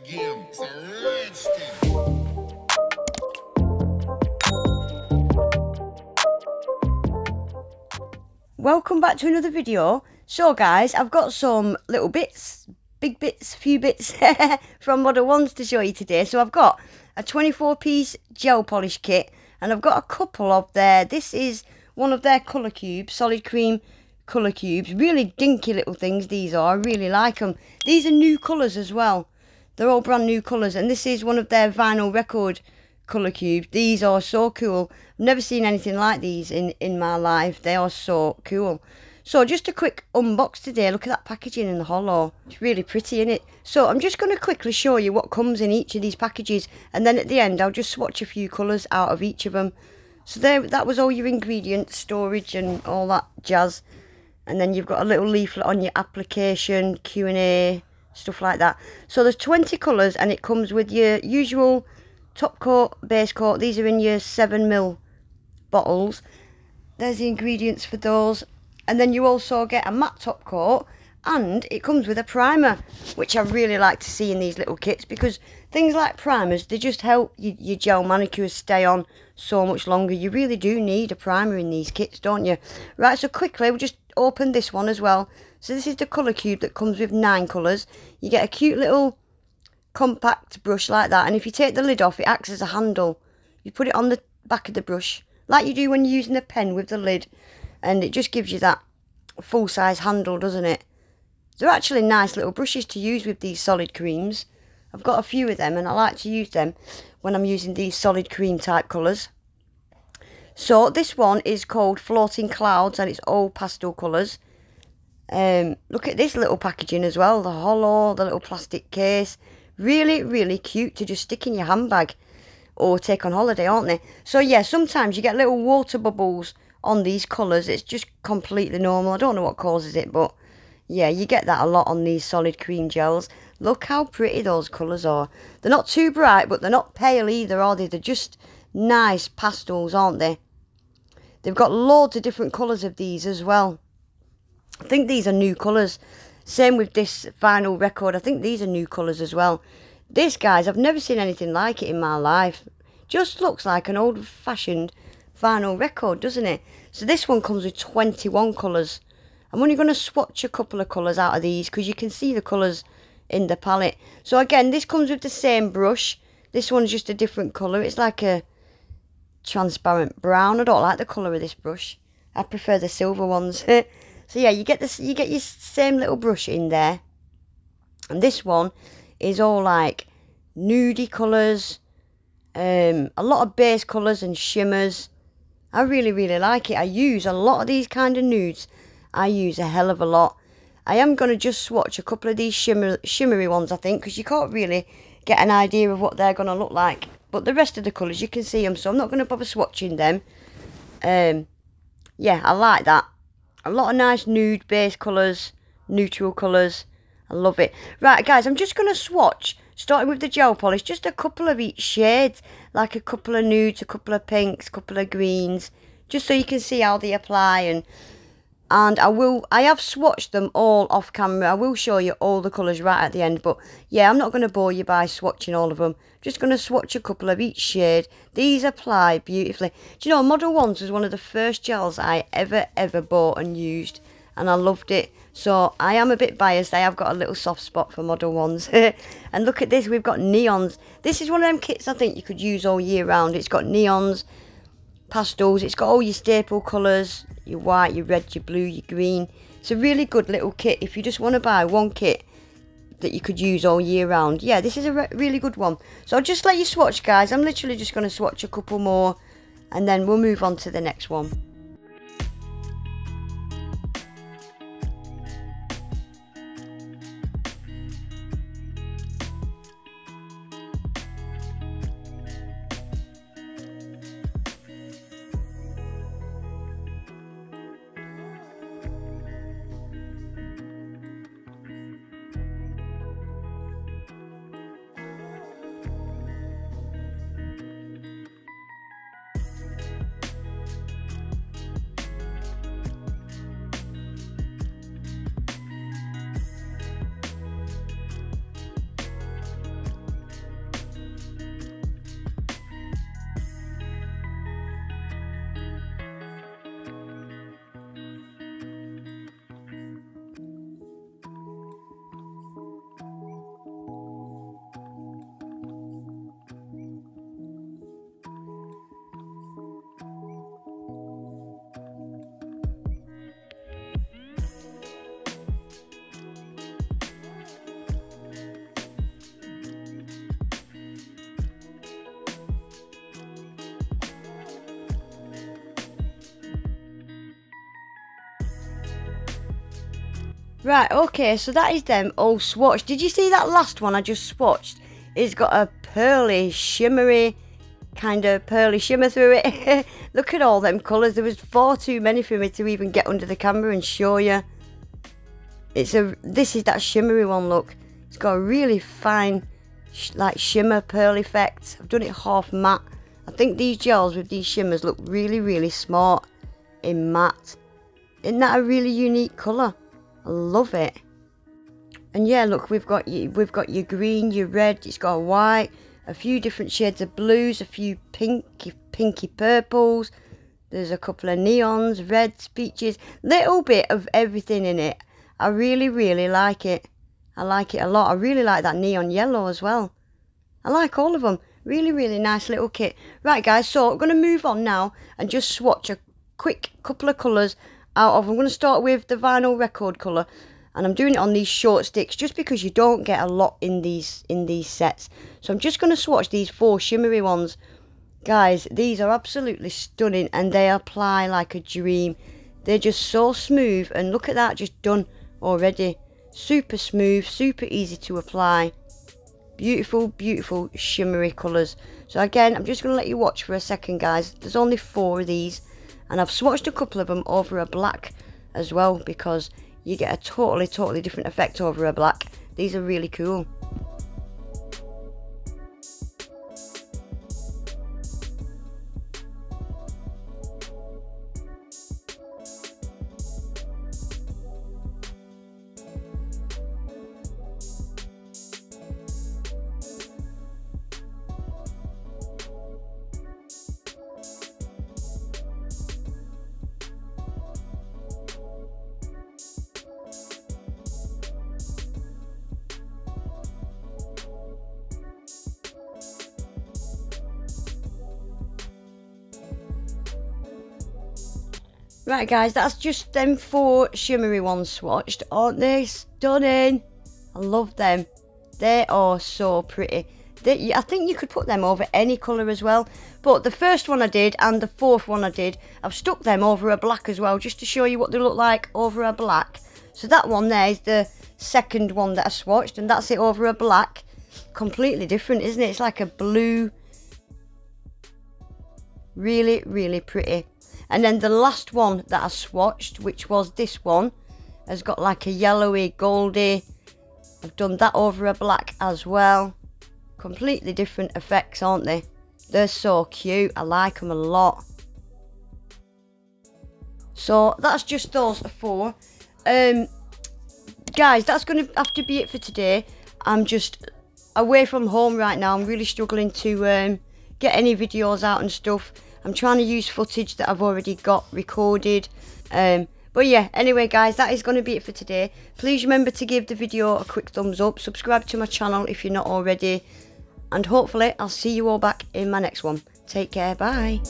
game. It's a rich thing. Welcome back to another video. So guys, I've got some little bits, big bits, few bits from Modelones to show you today. So I've got a 24-piece gel polish kit, and I've got a couple of this is one of their colour cubes, solid cream colour cubes. Really dinky little things these are, I really like them. These are new colours as well. They're all brand new colours, and this is one of their vinyl record colour cubes. These are so cool. I've never seen anything like these in my life. They are so cool. So just a quick unbox today. Look at that packaging in the hollow. It's really pretty, isn't it? So I'm just going to quickly show you what comes in each of these packages, and then at the end I'll just swatch a few colours out of each of them. So there, that was all your ingredients, storage and all that jazz. And then you've got a little leaflet on your application, Q&A, stuff like that. So there's 20 colours, and it comes with your usual top coat, base coat. These are in your 7ml bottles. There's the ingredients for those. And then you also get a matte top coat, and it comes with a primer, which I really like to see in these little kits, because things like primers, they just help your gel manicures stay on so much longer. You really do need a primer in these kits, don't you? Right, so quickly we'll just open this one as well. So this is the colour cube that comes with 9 colours. You get a cute little compact brush like that, and if you take the lid off, it acts as a handle. You put it on the back of the brush like you do when you're using a pen with the lid, and it just gives you that full-size handle, doesn't it? They're actually nice little brushes to use with these solid creams. I've got a few of them, and I like to use them when I'm using these solid cream type colours. So this one is called Floating Clouds, and it's all pastel colours. Look at this little packaging as well, the hollow, the little plastic case. Really, really cute to just stick in your handbag or take on holiday, aren't they? So yeah, sometimes you get little water bubbles on these colours. It's just completely normal. I don't know what causes it, but yeah, you get that a lot on these solid cream gels. Look how pretty those colours are. They're not too bright, but they're not pale either, are they? They're just nice pastels, aren't they? They've got loads of different colours of these as well. I think these are new colours. Same with this vinyl record. I think these are new colours as well. This, guys, I've never seen anything like it in my life. Just looks like an old-fashioned vinyl record, doesn't it? So this one comes with 21 colours. I'm only going to swatch a couple of colours out of these, because you can see the colours in the palette. So again, this comes with the same brush. This one's just a different colour. It's like a transparent brown. I don't like the colour of this brush. I prefer the silver ones. So yeah, you get this. You get your same little brush in there. And this one is all like nudie colours. A lot of base colours and shimmers. I really, really like it. I use a lot of these kind of nudes. I use a hell of a lot. I am going to just swatch a couple of these shimmery ones, I think, because you can't really get an idea of what they're going to look like. But the rest of the colours, you can see them, so I'm not going to bother swatching them. Yeah, I like that. A lot of nice nude base colours, neutral colours. I love it. Right, guys, I'm just going to swatch, starting with the gel polish, just a couple of each shade, like a couple of nudes, a couple of pinks, a couple of greens, just so you can see how they apply. And I have swatched them all off camera. I will show you all the colours right at the end, but yeah, I'm not going to bore you by swatching all of them. Just going to swatch a couple of each shade. These apply beautifully. Do you know, Modelones was one of the first gels I ever bought and used, and I loved it. So I am a bit biased. I have got a little soft spot for Modelones. And look at this, we've got neons. This is one of them kits I think you could use all year round. It's got neons, pastels, it's got all your staple colours, your white, your red, your blue, your green. It's a really good little kit if you just want to buy one kit that you could use all year round. Yeah, this is a really good one. So I'll just let you swatch, guys. I'm literally just going to swatch a couple more, and then we'll move on to the next one. Right, okay, so that is them all swatched. Did you see that last one I just swatched? It's got a pearly, shimmery, kind of pearly shimmer through it. Look at all them colours. There was far too many for me to even get under the camera and show you. This is that shimmery one, look. It's got a really fine, like shimmer pearl effect. I've done it half matte. I think these gels with these shimmers look really, really smart in matte. Isn't that a really unique colour? I love it. And yeah, look, we've got your green, your red, it's got a white, a few different shades of blues, a few pinky purples. There's a couple of neons, reds, peaches, little bit of everything in it. I really, really like it. I like it a lot. I really like that neon yellow as well. I like all of them. Really, really nice little kit. Right, guys, so I'm going to move on now and just swatch a quick couple of colours out of. I'm going to start with the vinyl record colour. And I'm doing it on these short sticks just because you don't get a lot in these sets. So I'm just going to swatch these 4 shimmery ones. Guys, these are absolutely stunning and they apply like a dream. They're just so smooth, and look at that, just done already. Super smooth, super easy to apply. Beautiful, beautiful shimmery colours. So again, I'm just going to let you watch for a second, guys. There's only 4 of these, and I've swatched a couple of them over a black as well, because you get a totally different effect over a black. These are really cool. Right, guys, that's just them 4 shimmery ones swatched. Aren't they stunning? I love them. They are so pretty. I think you could put them over any colour as well. But the first one I did and the 4th one I did, I've stuck them over a black as well, just to show you what they look like over a black. So that one there is the second one that I swatched, and that's it over a black. Completely different, isn't it? It's like a blue. Really, really pretty. And then the last one that I swatched, which was this one, has got like a yellowy, goldy. I've done that over a black as well. Completely different effects, aren't they? They're so cute. I like them a lot. So that's just those 4. Guys, that's going to have to be it for today. I'm just away from home right now. I'm really struggling to get any videos out and stuff. I'm trying to use footage that I've already got recorded. But yeah, anyway, guys, that is going to be it for today. Please remember to give the video a quick thumbs up. Subscribe to my channel if you're not already. And hopefully I'll see you all back in my next one. Take care. Bye.